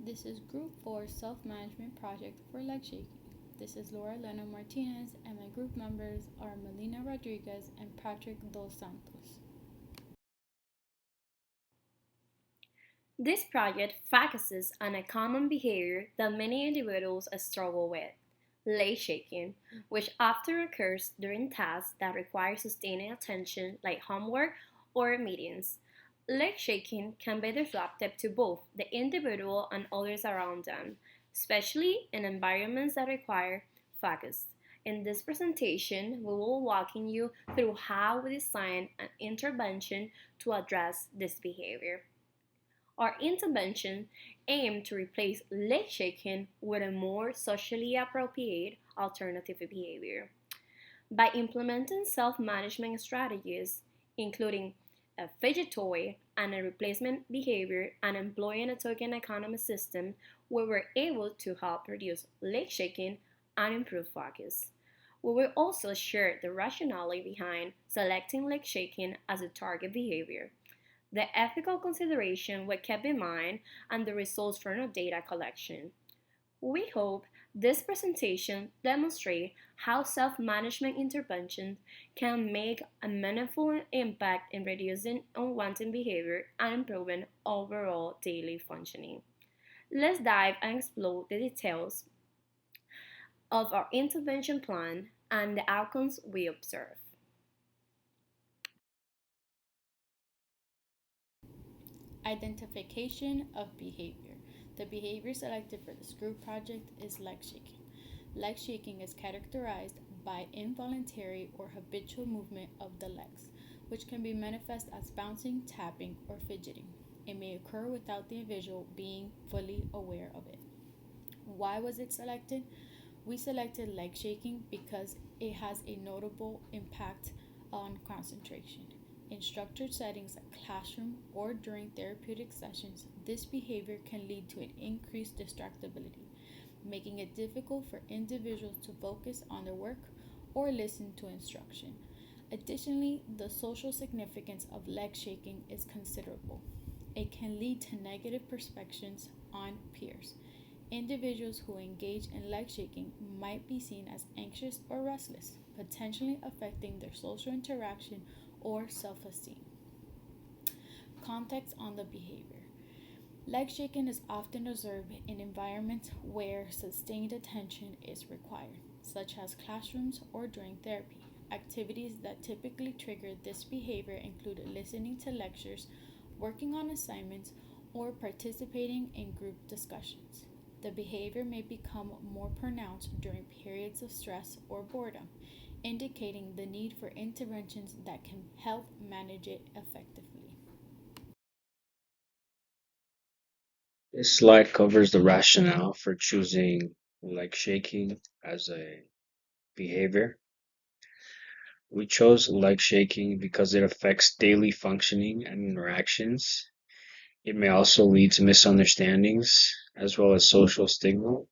This is Group 4 Self-Management Project for Leg Shaking. This is Lena Martinez, and my group members are Melina Rodriguez and Patryck dos Santos. This project focuses on a common behavior that many individuals struggle with, leg shaking, which often occurs during tasks that require sustaining attention like homework or meetings. Leg shaking can be disruptive to both the individual and others around them, especially in environments that require focus. In this presentation, we will walk you through how we design an intervention to address this behavior. Our intervention aimed to replace leg shaking with a more socially appropriate alternative behavior. By implementing self-management strategies, including a fidget toy and a replacement behavior and employing a token economy system, we were able to help reduce leg shaking and improve focus. We will also share the rationale behind selecting leg shaking as a target behavior, the ethical consideration we kept in mind, and the results from our data collection. We hope this presentation demonstrates how self-management interventions can make a meaningful impact in reducing unwanted behavior and improving overall daily functioning. Let's dive and explore the details of our intervention plan and the outcomes we observe. Identification of behavior. The behavior selected for this group project is leg shaking. Leg shaking is characterized by involuntary or habitual movement of the legs, which can be manifest as bouncing, tapping, or fidgeting. It may occur without the individual being fully aware of it. Why was it selected? We selected leg shaking because it has a notable impact on concentration. In structured settings like classroom or during therapeutic sessions, this behavior can lead to an increased distractibility, making it difficult for individuals to focus on their work or listen to instruction. Additionally, the social significance of leg shaking is considerable. It can lead to negative perceptions on peers. Individuals who engage in leg shaking might be seen as anxious or restless, potentially affecting their social interaction or self-esteem. Context on the behavior. Leg shaking is often observed in environments where sustained attention is required, such as classrooms or during therapy. Activities that typically trigger this behavior include listening to lectures, working on assignments, or participating in group discussions. The behavior may become more pronounced during periods of stress or boredom, indicating the need for interventions that can help manage it effectively. This slide covers the rationale for choosing leg shaking as a behavior. We chose leg shaking because it affects daily functioning and interactions. It may also lead to misunderstandings as well as social stigma.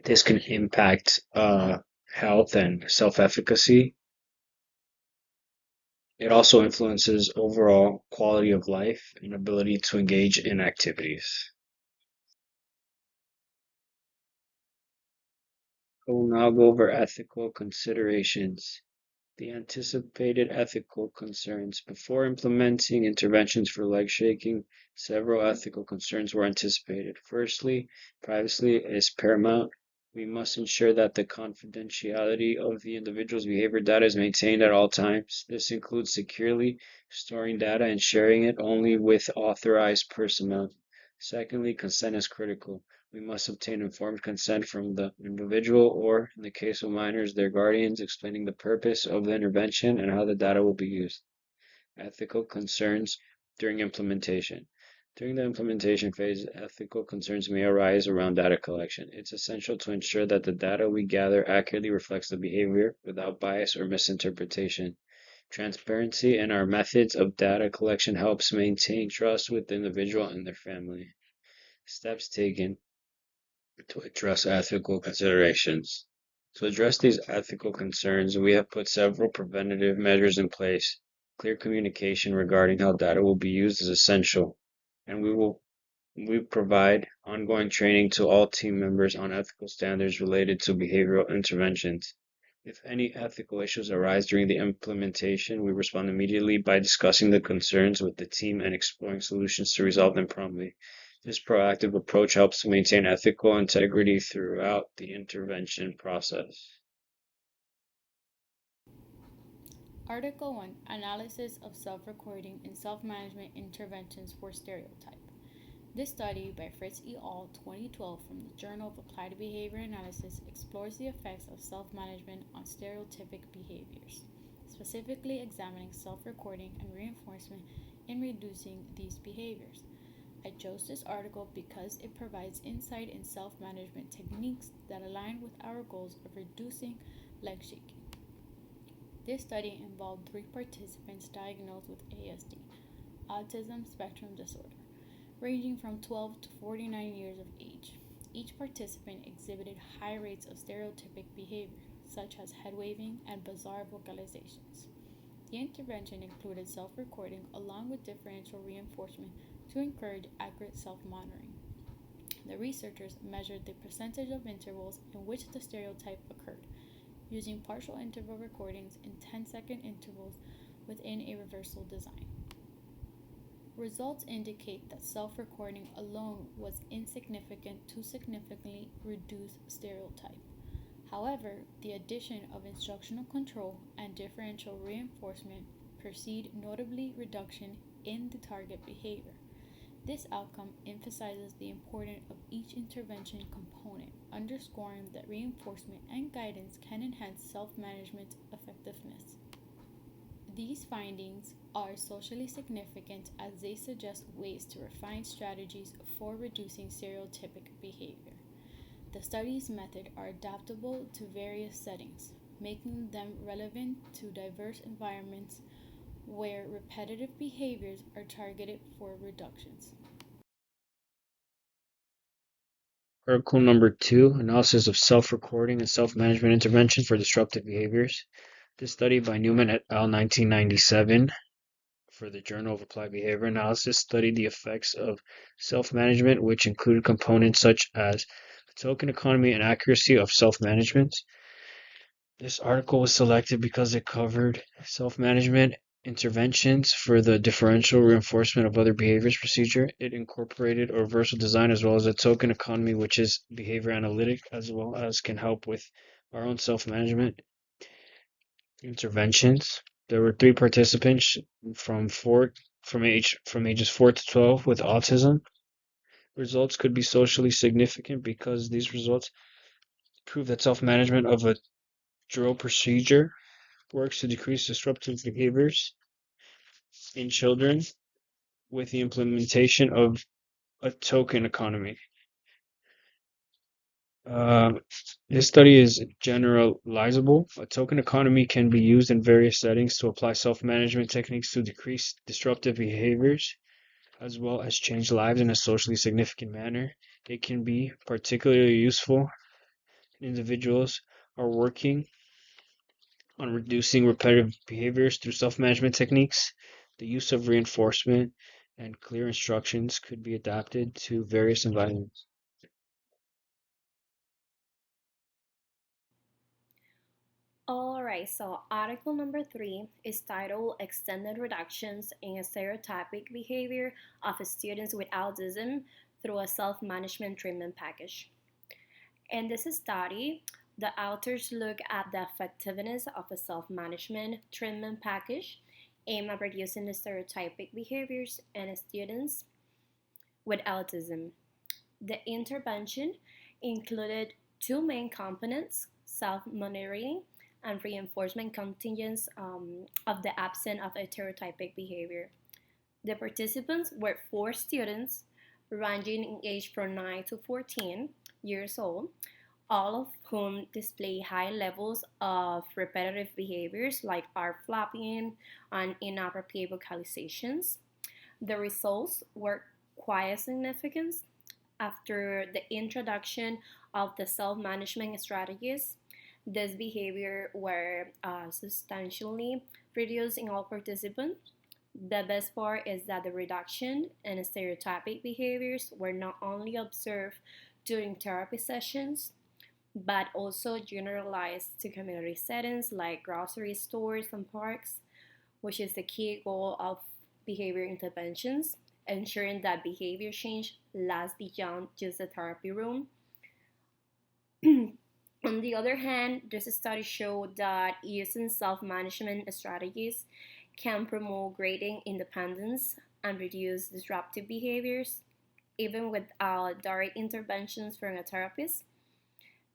This can impact health and self-efficacy. It also influences overall quality of life and ability to engage in activities. I will now go over ethical considerations. The anticipated ethical concerns. Before implementing interventions for leg shaking, several ethical concerns were anticipated. Firstly, privacy is paramount. We must ensure that the confidentiality of the individual's behavior data is maintained at all times. This includes securely storing data and sharing it only with authorized personnel. Secondly, consent is critical. We must obtain informed consent from the individual or, in the case of minors, their guardians, explaining the purpose of the intervention and how the data will be used. Ethical concerns during implementation. During the implementation phase, ethical concerns may arise around data collection. It's essential to ensure that the data we gather accurately reflects the behavior without bias or misinterpretation. Transparency in our methods of data collection helps maintain trust with the individual and their family. Steps taken to address ethical considerations. To address these ethical concerns, we have put several preventative measures in place. Clear communication regarding how data will be used is essential, and we will We provide ongoing training to all team members on ethical standards related to behavioral interventions. If any ethical issues arise during the implementation, we respond immediately by discussing the concerns with the team and exploring solutions to resolve them promptly. This proactive approach helps to maintain ethical integrity throughout the intervention process. Article 1, Analysis of Self-Recording and Self-Management Interventions for Stereotype. This study by Fritz et al. 2012 from the Journal of Applied Behavior Analysis explores the effects of self-management on stereotypic behaviors, specifically examining self-recording and reinforcement in reducing these behaviors. I chose this article because it provides insight in self-management techniques that align with our goals of reducing leg shaking. This study involved 3 participants diagnosed with ASD, autism spectrum disorder, ranging from 12 to 49 years of age. Each participant exhibited high rates of stereotypic behavior, such as head waving and bizarre vocalizations. The intervention included self-recording along with differential reinforcement to encourage accurate self-monitoring. The researchers measured the percentage of intervals in which the stereotype occurred, using partial interval recordings in 10-second intervals within a reversal design. Results indicate that self-recording alone was insufficient to significantly reduce stereotype. However, the addition of instructional control and differential reinforcement precede notably reduction in the target behavior. This outcome emphasizes the importance of each intervention component, underscoring that reinforcement and guidance can enhance self-management effectiveness. These findings are socially significant as they suggest ways to refine strategies for reducing stereotypic behavior. The study's methods are adaptable to various settings, making them relevant to diverse environments where repetitive behaviors are targeted for reductions. Article number 2, Analysis of Self-Recording and Self-Management Intervention for Disruptive Behaviors. This study by Newman et al. 1997 for the Journal of Applied Behavior Analysis studied the effects of self-management, which included components such as the token economy and accuracy of self-management. This article was selected because it covered self-management interventions for the differential reinforcement of other behaviors procedure. It incorporated a reversal design as well as a token economy, which is behavior analytic, as well as can help with our own self-management interventions. There were 3 participants from ages 4 to 12 with autism. Results could be socially significant because these results prove that self-management of a drill procedure works to decrease disruptive behaviors in children with the implementation of a token economy. This study is generalizable. A token economy can be used in various settings to apply self-management techniques to decrease disruptive behaviors, as well as change lives in a socially significant manner. It can be particularly useful when individuals are working on reducing repetitive behaviors through self-management techniques. The use of reinforcement and clear instructions could be adapted to various environments. Alright, so article number 3 is titled Extended Reductions in Stereotypic Behavior of Students with Autism through a Self-Management Treatment Package. In this study, the authors look at the effectiveness of a self-management treatment package aimed at reducing the stereotypic behaviors in students with autism. The intervention included 2 main components: self-monitoring and reinforcement contingents of the absence of stereotypic behavior. The participants were 4 students ranging in age from 9 to 14 years old, all of whom display high levels of repetitive behaviors like arm flapping and inappropriate vocalizations. The results were quite significant. After the introduction of the self-management strategies, this behavior were substantially reduced in all participants, The best part is that the reduction in stereotypic behaviors were not only observed during therapy sessions, but also generalized to community settings like grocery stores and parks, which is the key goal of behavior interventions, ensuring that behavior change lasts beyond just the therapy room. On the other hand, this study showed that using self management strategies can promote greater independence and reduce disruptive behaviors, even without direct interventions from a therapist.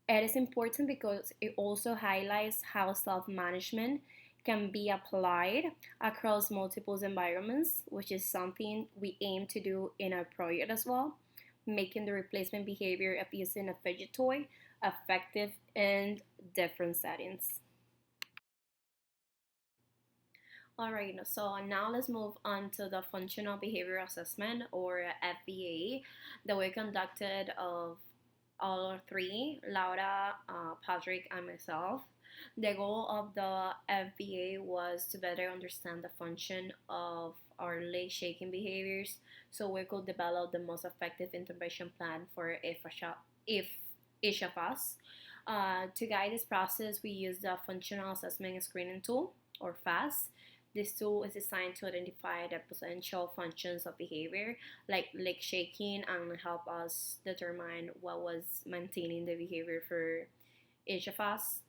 It is important because it also highlights how self management can be applied across multiple environments, which is something we aim to do in our project as well, making the replacement behavior of using a fidget toy effective in different settings. Alright, so now let's move on to the functional behavior assessment or FBA that we conducted of all three, Laura, Patrick, and myself. The goal of the FBA was to better understand the function of our leg shaking behaviors so we could develop the most effective intervention plan for if each of us. To guide this process, we used the Functional Assessment Screening Tool, or FAST. This tool is designed to identify the potential functions of behavior, like leg shaking, and help us determine what was maintaining the behavior for each of us.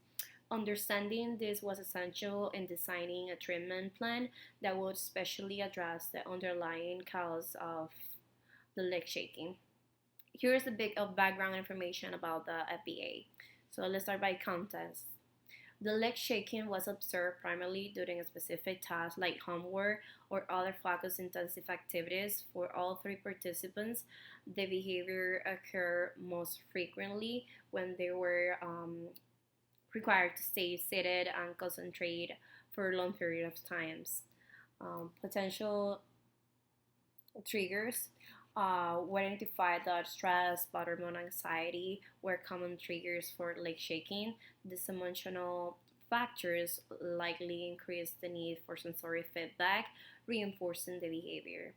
Understanding this was essential in designing a treatment plan that would specially address the underlying cause of the leg shaking. Here's a bit of background information about the FBA. So let's start by context. The leg shaking was observed primarily during a specific task like homework or other focus intensive activities. For all three participants, the behavior occurred most frequently when they were required to stay seated and concentrate for a long period of times. Potential triggers were identified that stress, boredom, and anxiety were common triggers for leg shaking. These emotional factors likely increase the need for sensory feedback, reinforcing the behavior.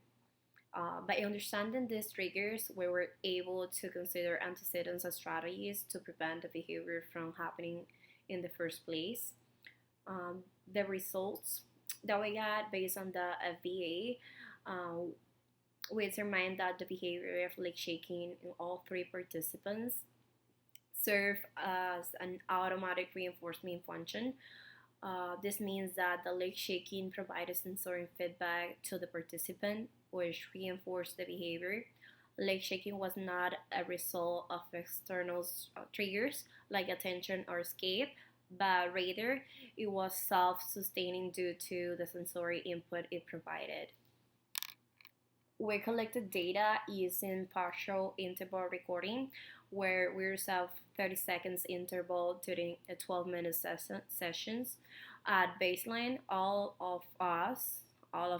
By understanding these triggers, we were able to consider antecedents and strategies to prevent the behavior from happening in the first place. The results that we got based on the FBA, we determined that the behavior of leg shaking in all three participants serve as an automatic reinforcement function. This means that the leg shaking provided sensory feedback to the participant, which reinforced the behavior. Leg shaking was not a result of external triggers like attention or escape, but rather it was self sustaining due to the sensory input it provided. We collected data using partial interval recording, where we reserve 30 seconds interval during a 12-minute sessions. At baseline, all of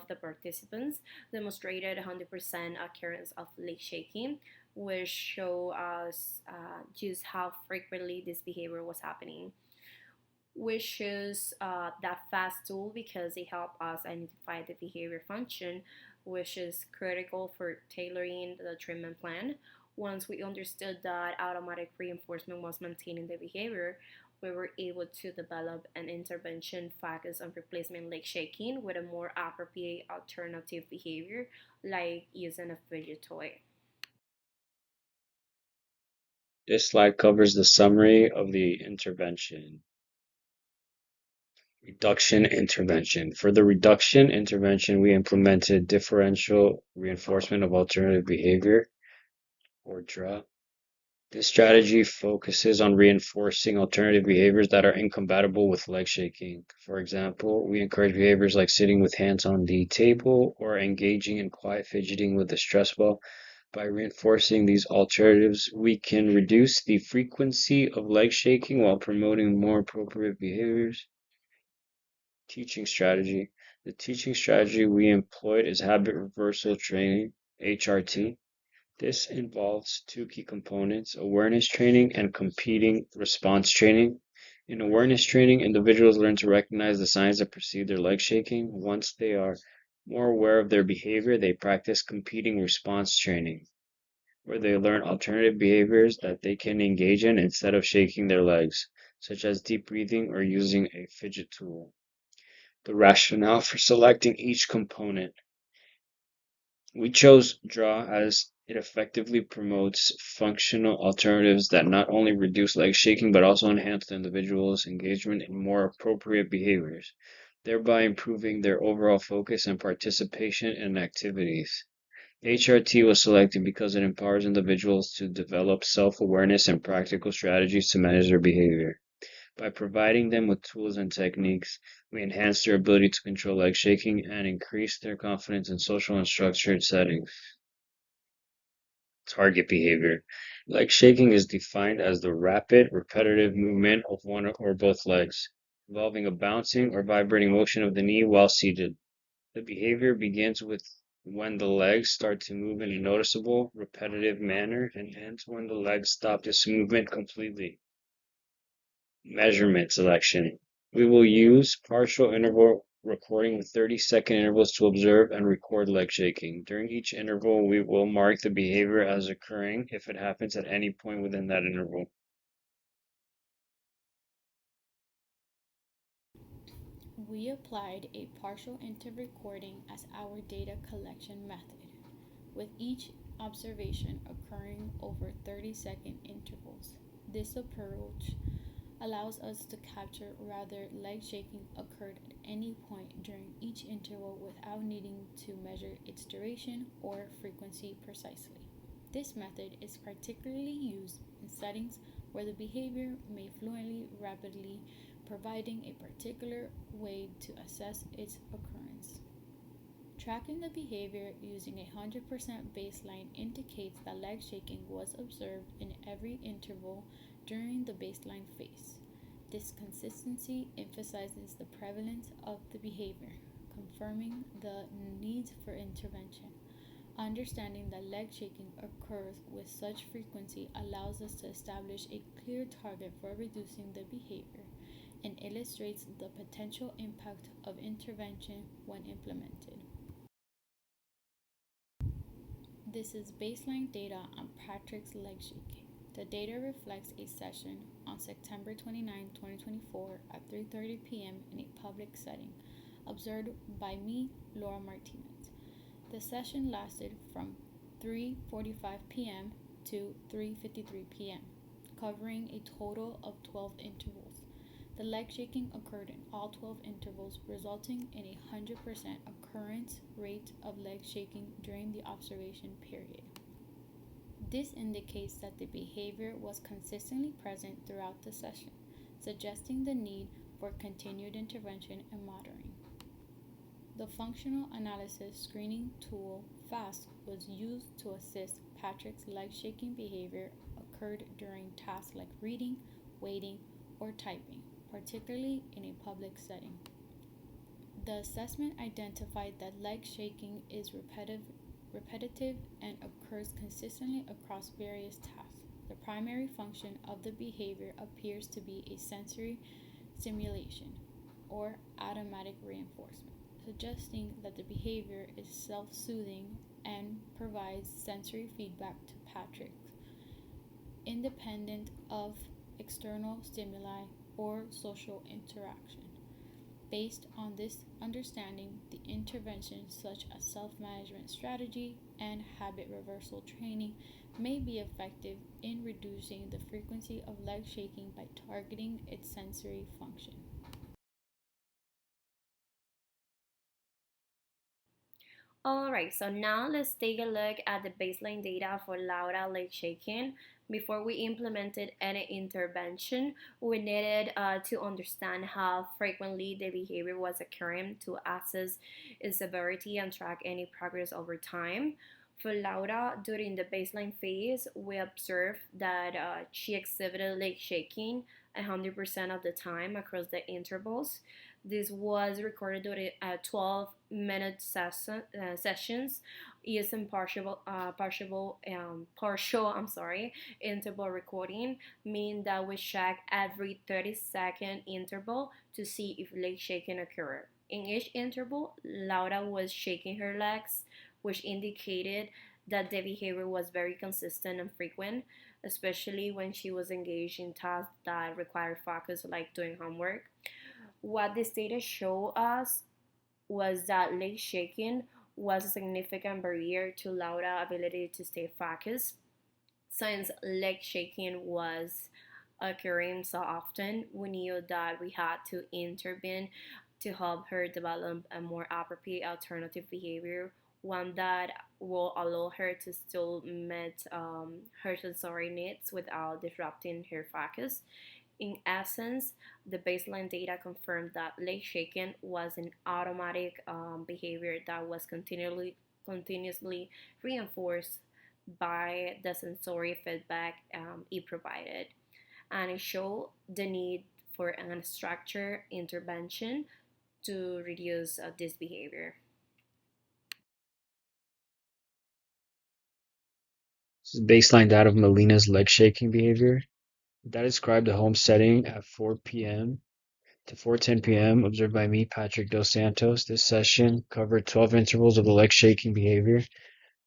the participants demonstrated 100% occurrence of leg shaking, which show us just how frequently this behavior was happening. We choose that fast tool because it helped us identify the behavior function, which is critical for tailoring the treatment plan. Once we understood that automatic reinforcement was maintaining the behavior, we were able to develop an intervention focused on replacement leg shaking with a more appropriate alternative behavior, like using a fidget toy. This slide covers the summary of the intervention. Reduction intervention. For the reduction intervention, we implemented differential reinforcement of alternative behavior, or DRA. This strategy focuses on reinforcing alternative behaviors that are incompatible with leg shaking. For example, we encourage behaviors like sitting with hands on the table or engaging in quiet fidgeting with a stress ball. By reinforcing these alternatives, we can reduce the frequency of leg shaking while promoting more appropriate behaviors. Teaching strategy. The teaching strategy we employed is habit reversal training, HRT. This involves two key components, awareness training and competing response training. In awareness training, individuals learn to recognize the signs that precede their leg shaking. Once they are More aware of their behavior, they practice competing response training, where they learn alternative behaviors that they can engage in instead of shaking their legs, such as deep breathing or using a fidget tool. The rationale for selecting each component. We chose draw as it effectively promotes functional alternatives that not only reduce leg shaking but also enhance the individual's engagement in more appropriate behaviors, thereby improving their overall focus and participation in activities. HRT was selected because it empowers individuals to develop self-awareness and practical strategies to manage their behavior. By providing them with tools and techniques, we enhance their ability to control leg shaking and increase their confidence in social and structured settings. Target behavior. Leg shaking is defined as the rapid, repetitive movement of one or both legs, involving a bouncing or vibrating motion of the knee while seated. The behavior begins with when the legs start to move in a noticeable, repetitive manner and ends when the legs stop this movement completely. Measurement selection. We will use partial interval recording with 30-second intervals to observe and record leg shaking. During each interval, we will mark the behavior as occurring if it happens at any point within that interval. We applied a partial interval recording as our data collection method, with each observation occurring over 30-second intervals. This approach allows us to capture whether leg shaking occurred at any point during each interval without needing to measure its duration or frequency precisely. This method is particularly used in settings where the behavior may fluently rapidly, providing a particular way to assess its occurrence. Tracking the behavior using a 100% baseline indicates that leg shaking was observed in every interval during the baseline phase. This consistency emphasizes the prevalence of the behavior, confirming the need for intervention. Understanding that leg shaking occurs with such frequency allows us to establish a clear target for reducing the behavior and illustrates the potential impact of intervention when implemented. This is baseline data on Patryck's leg shaking. The data reflects a session on September 29, 2024 at 3:30 p.m. in a public setting, observed by me, Laura Martinez. The session lasted from 3:45 p.m. to 3:53 p.m., covering a total of 12 intervals. The leg shaking occurred in all 12 intervals, resulting in a 100% occurrence rate of leg shaking during the observation period. This indicates that the behavior was consistently present throughout the session, suggesting the need for continued intervention and monitoring. The functional analysis screening tool FAST was used to assist Patryck's leg shaking behavior occurred during tasks like reading, waiting, or typing, particularly in a public setting. The assessment identified that leg shaking is repetitive and occurs consistently across various tasks. The primary function of the behavior appears to be a sensory stimulation or automatic reinforcement, suggesting that the behavior is self-soothing and provides sensory feedback to Patryck, independent of external stimuli or social interaction. Based on this understanding, the interventions such as self-management strategy and habit reversal training may be effective in reducing the frequency of leg shaking by targeting its sensory function. Alright, so now let's take a look at the baseline data for Laura leg shaking. Before we implemented any intervention, we needed to understand how frequently the behavior was occurring to assess its severity and track any progress over time. For Laura, during the baseline phase, we observed that she exhibited leg shaking 100% of the time across the intervals. This was recorded during 12-minute sessions using partial interval recording, meaning that we check every 30-second interval to see if leg shaking occurred. In each interval, Laura was shaking her legs, which indicated that the behavior was very consistent and frequent, especially when she was engaged in tasks that required focus, like doing homework. What this data showed us was that leg shaking was a significant barrier to Laura's ability to stay focused. Since leg shaking was occurring so often, we knew that we had to intervene to help her develop a more appropriate alternative behavior, one that will allow her to still meet her sensory needs without disrupting her focus. In essence, the baseline data confirmed that leg shaking was an automatic behavior that was continuously reinforced by the sensory feedback it provided, and it showed the need for an structured intervention to reduce this behavior. This is baseline data of Melina's leg shaking behavior. That described a home setting at 4 p.m. to 4:10 p.m. observed by me, Patryck dos Santos. This session covered 12 intervals of the leg shaking behavior.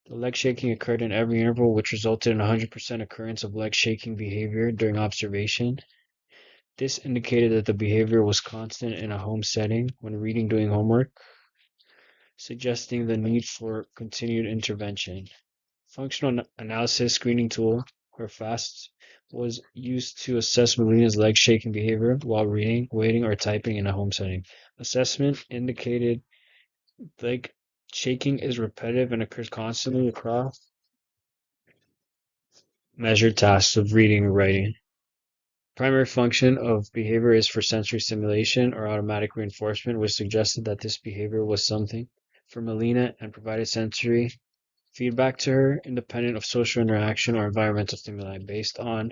The leg shaking occurred in every interval, which resulted in 100% occurrence of leg shaking behavior during observation. This indicated that the behavior was constant in a home setting when reading doing homework, suggesting the need for continued intervention. Functional analysis screening tool, or FAST, was used to assess Melina's leg shaking behavior while reading, waiting, or typing in a home setting. Assessment indicated leg shaking is repetitive and occurs constantly across measured tasks of reading or writing. Primary function of behavior is for sensory stimulation or automatic reinforcement, which suggested that this behavior was something for Melina and provided sensory feedback to her, independent of social interaction or environmental stimuli. Based on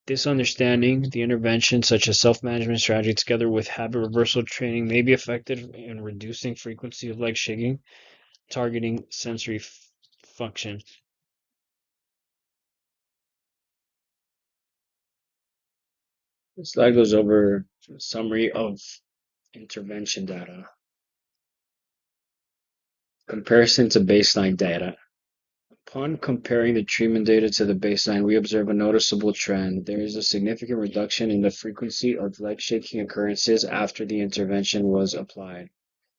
this understanding, the intervention, such as self-management strategy together with habit reversal training, may be effective in reducing frequency of leg shaking, targeting sensory function. This slide goes over a summary of intervention data. Comparison to baseline data. Upon comparing the treatment data to the baseline, we observe a noticeable trend. There is a significant reduction in the frequency of leg shaking occurrences after the intervention was applied.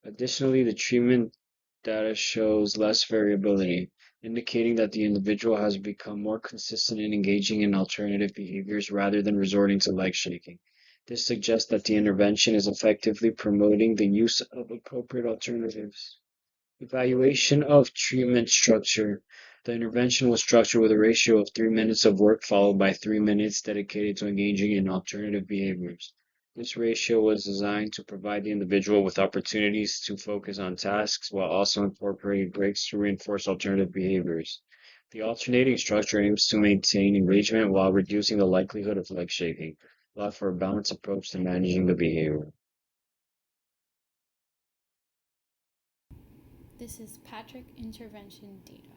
Additionally, the treatment data shows less variability, indicating that the individual has become more consistent in engaging in alternative behaviors rather than resorting to leg shaking. This suggests that the intervention is effectively promoting the use of appropriate alternatives. Evaluation of treatment structure. The intervention was structured with a ratio of 3 minutes of work followed by 3 minutes dedicated to engaging in alternative behaviors. This ratio was designed to provide the individual with opportunities to focus on tasks while also incorporating breaks to reinforce alternative behaviors. The alternating structure aims to maintain engagement while reducing the likelihood of leg shaking, allowing for a balanced approach to managing the behavior. This is Patryck intervention data.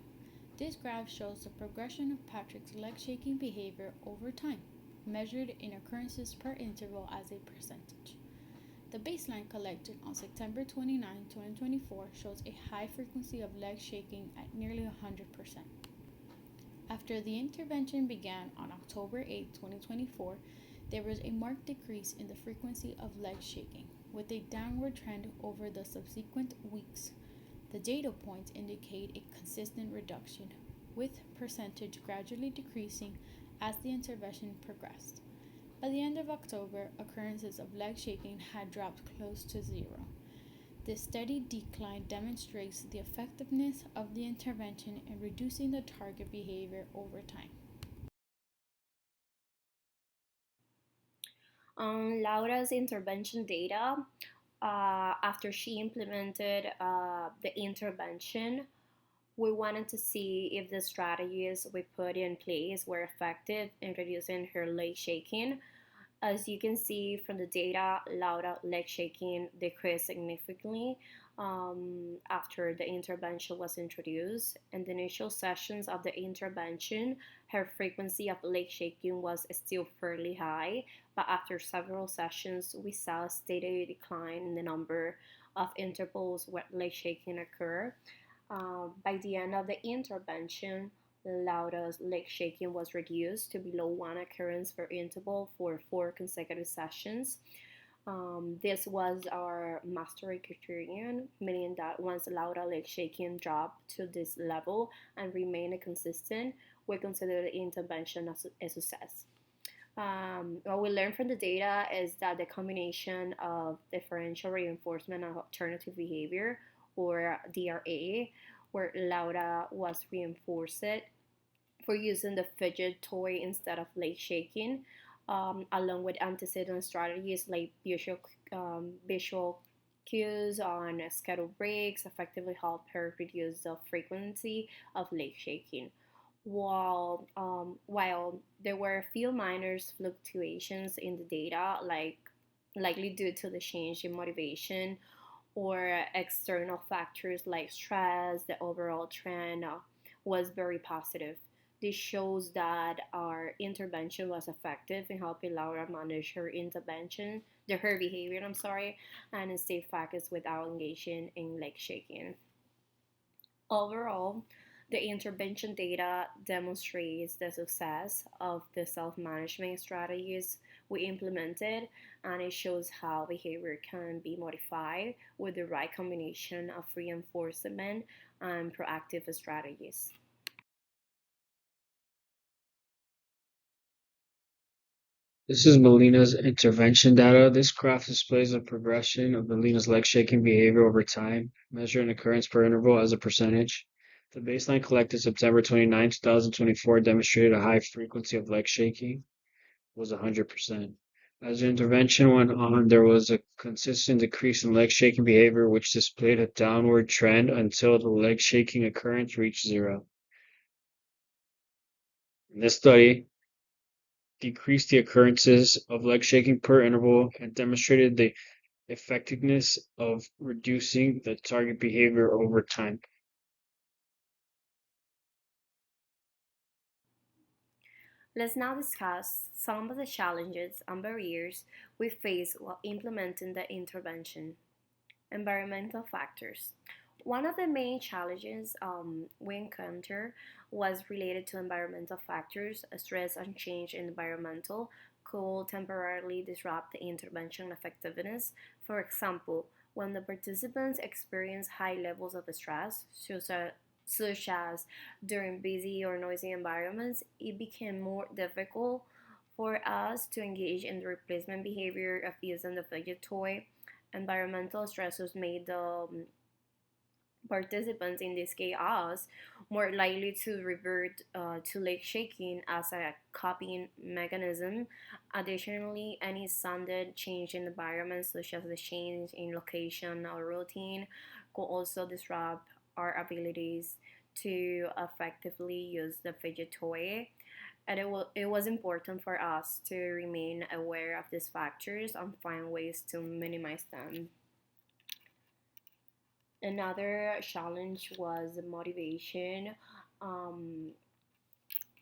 This graph shows the progression of Patryck's leg shaking behavior over time, measured in occurrences per interval as a percentage. The baseline collected on September 29, 2024 shows a high frequency of leg shaking at nearly 100%. After the intervention began on October 8, 2024, there was a marked decrease in the frequency of leg shaking, with a downward trend over the subsequent weeks. The data points indicate a consistent reduction, with percentage gradually decreasing as the intervention progressed. By the end of October, occurrences of leg shaking had dropped close to zero. This steady decline demonstrates the effectiveness of the intervention in reducing the target behavior over time. On Laura's intervention data, after she implemented the intervention, we wanted to see if the strategies we put in place were effective in reducing her leg shaking. As you can see from the data, Laura leg shaking decreased significantly after the intervention was introduced. In the initial sessions of the intervention, her frequency of leg shaking was still fairly high, but after several sessions, we saw a steady decline in the number of intervals where leg shaking occur. By the end of the intervention, Laura's leg shaking was reduced to below one occurrence per interval for 4 consecutive sessions. This was our mastery criterion, meaning that once Laura leg shaking dropped to this level and remained consistent, we consider the intervention as a success. What we learned from the data is that the combination of differential reinforcement and alternative behavior, or DRA, where Laura was reinforced for using the fidget toy instead of leg shaking, along with antecedent strategies like visual cues on scheduled breaks, effectively help her reduce the frequency of leg shaking. While there were a few minor fluctuations in the data, likely due to the change in motivation or external factors like stress, the overall trend was very positive. This shows that our intervention was effective in helping Laura manage her behavior, and stay focused without engaging in leg shaking. Overall, the intervention data demonstrates the success of the self management strategies we implemented, and it shows how behavior can be modified with the right combination of reinforcement and proactive strategies. This is Melina's intervention data. This graph displays the progression of Melina's leg shaking behavior over time, measuring occurrence per interval as a percentage. The baseline collected September 29, 2024 demonstrated a high frequency of leg shaking, was 100%. As the intervention went on, there was a consistent decrease in leg shaking behavior, which displayed a downward trend until the leg shaking occurrence reached zero. In this study, decreased the occurrences of leg shaking per interval and demonstrated the effectiveness of reducing the target behavior over time. Let's now discuss some of the challenges and barriers we face while implementing the intervention. Environmental factors. One of the main challenges we encountered was related to environmental factors. Stress and change in environmental could temporarily disrupt the intervention effectiveness. For example, when the participants experience high levels of stress, such as during busy or noisy environments, it became more difficult for us to engage in the replacement behavior of using the fidget toy. Environmental stressors made the participants, in this case us, more likely to revert to leg shaking as a coping mechanism. Additionally, any sudden change in environment, such as the change in location or routine, could also disrupt our abilities to effectively use the fidget toy. And it was important for us to remain aware of these factors and find ways to minimize them. Another challenge was motivation. Um,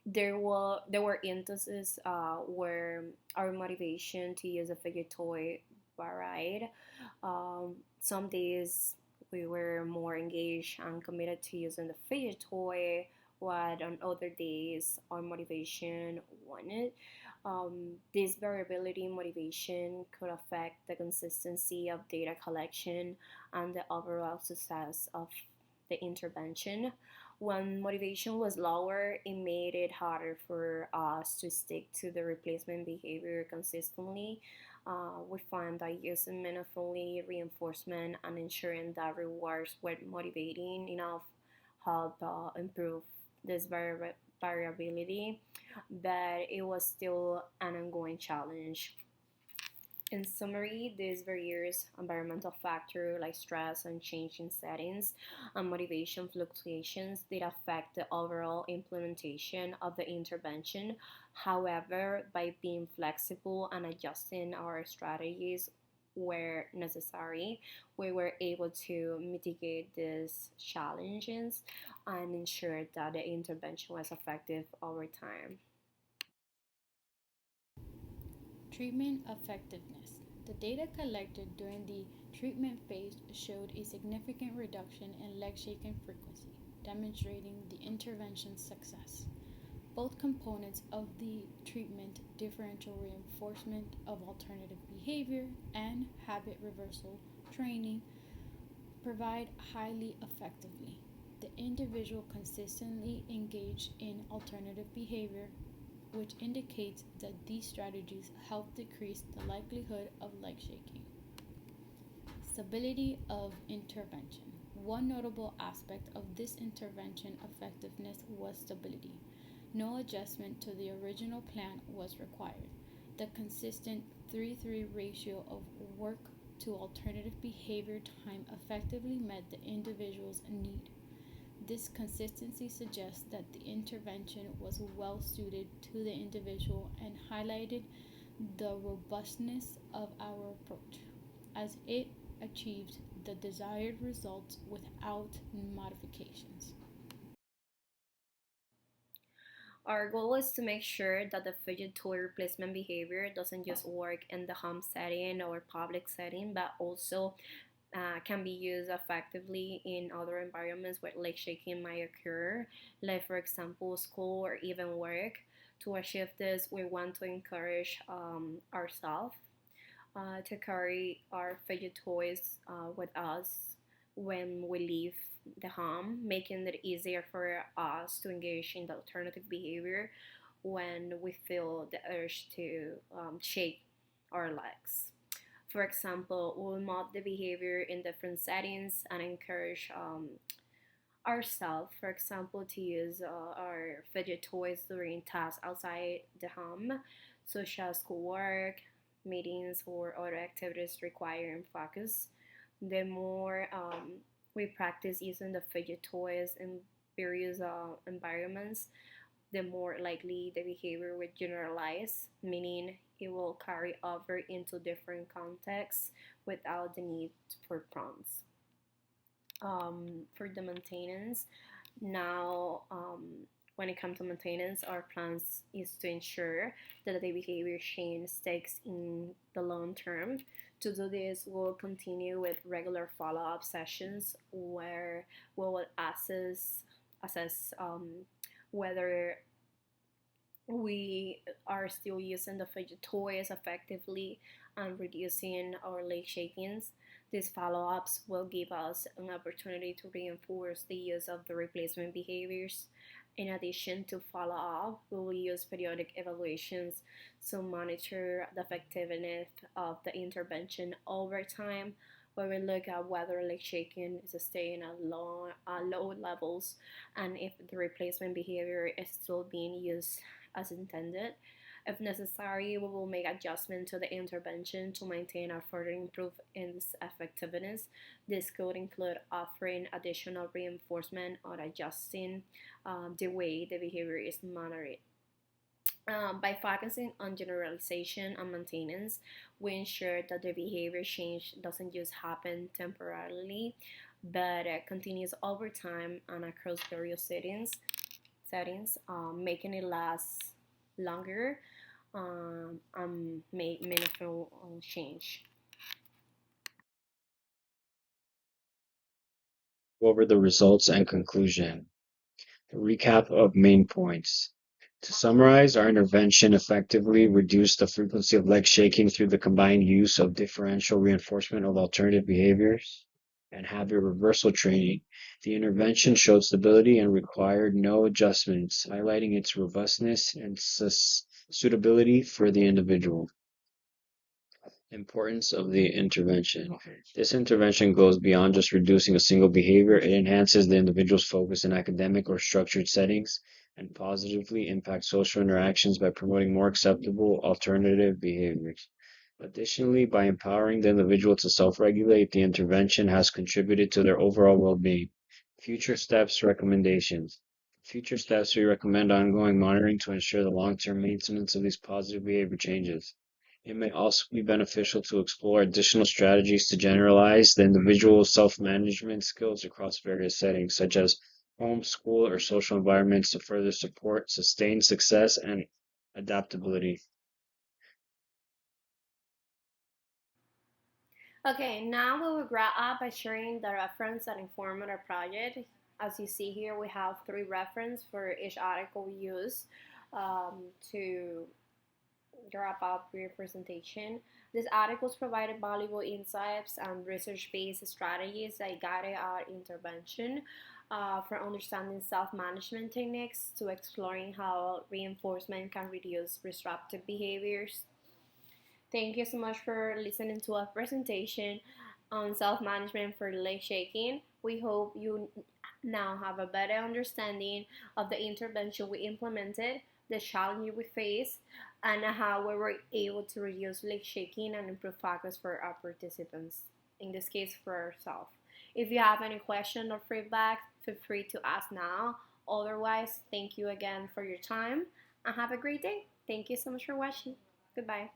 there were instances where our motivation to use a fidget toy varied. Some days we were more engaged and committed to using the fidget toy, while on other days our motivation wanted. This variability in motivation could affect the consistency of data collection and the overall success of the intervention. When motivation was lower, it made it harder for us to stick to the replacement behavior consistently. We found that using meaningfully reinforcement and ensuring that rewards were motivating enough helped improve this variability, but it was still an ongoing challenge. In summary, these various environmental factors like stress and changing settings and motivation fluctuations did affect the overall implementation of the intervention. However, by being flexible and adjusting our strategies where necessary, we were able to mitigate these challenges and ensure that the intervention was effective over time. Treatment effectiveness. The data collected during the treatment phase showed a significant reduction in leg shaking frequency, demonstrating the intervention's success. Both components of the treatment, differential reinforcement of alternative behavior and habit reversal training, provide highly effectively. The individual consistently engaged in alternative behavior, which indicates that these strategies help decrease the likelihood of leg shaking. Stability of intervention. One notable aspect of this intervention effectiveness was stability. No adjustment to the original plan was required. The consistent 3:3 ratio of work to alternative behavior time effectively met the individual's need. This consistency suggests that the intervention was well suited to the individual and highlighted the robustness of our approach, as it achieved the desired results without modifications. Our goal is to make sure that the fidget toy replacement behavior doesn't just work in the home setting or public setting, but also can be used effectively in other environments where leg shaking might occur, like for example, school or even work. To achieve this, we want to encourage ourselves to carry our fidget toys with us when we leave the home, making it easier for us to engage in the alternative behavior when we feel the urge to shake our legs. For example, we'll mod the behavior in different settings and encourage ourselves, for example, to use our fidget toys during tasks outside the home, such as schoolwork, meetings, or other activities requiring focus. The more we practice using the fidget toys in various environments, the more likely the behavior will generalize, meaning it will carry over into different contexts without the need for prompts. For the maintenance, now when it comes to maintenance, our plans is to ensure that the behavior change sticks in the long term. To do this, we'll continue with regular follow-up sessions where we will assess whether we are still using the fidget toys effectively and reducing our leg shakings. These follow ups will give us an opportunity to reinforce the use of the replacement behaviors. In addition to follow up, we will use periodic evaluations to monitor the effectiveness of the intervention over time, where we look at whether leg shaking is staying at low levels and if the replacement behavior is still being used as intended. If necessary, we will make adjustments to the intervention to maintain or further improve its effectiveness. This could include offering additional reinforcement or adjusting the way the behavior is monitored. By focusing on generalization and maintenance, we ensure that the behavior change doesn't just happen temporarily, but continues over time and across various settings, making it last longer and make meaningful change. Go over the results and conclusion. A recap of main points. To summarize, our intervention effectively reduced the frequency of leg shaking through the combined use of differential reinforcement of alternative behaviors and habit reversal training. The intervention showed stability and required no adjustments, highlighting its robustness and suitability for the individual. Importance of the intervention. This intervention goes beyond just reducing a single behavior. It enhances the individual's focus in academic or structured settings and positively impacts social interactions by promoting more acceptable alternative behaviors. Additionally, by empowering the individual to self-regulate, the intervention has contributed to their overall well-being. Future steps recommendations. Future steps, we recommend ongoing monitoring to ensure the long-term maintenance of these positive behavior changes. It may also be beneficial to explore additional strategies to generalize the individual's self-management skills across various settings, such as home, school, or social environments to further support sustained success and adaptability. Okay, now we will wrap up by sharing the reference that informed our project. As you see here, we have 3 references for each article we use to wrap up your presentation. These articles provided valuable insights and research-based strategies that guided our intervention, from understanding self-management techniques to exploring how reinforcement can reduce disruptive behaviors. Thank you so much for listening to our presentation on self-management for leg shaking. We hope you now have a better understanding of the intervention we implemented, the challenge we faced, and how we were able to reduce leg shaking and improve focus for our participants, in this case for ourselves. If you have any question or feedback, feel free to ask now. Otherwise, thank you again for your time and have a great day. Thank you so much for watching. Goodbye.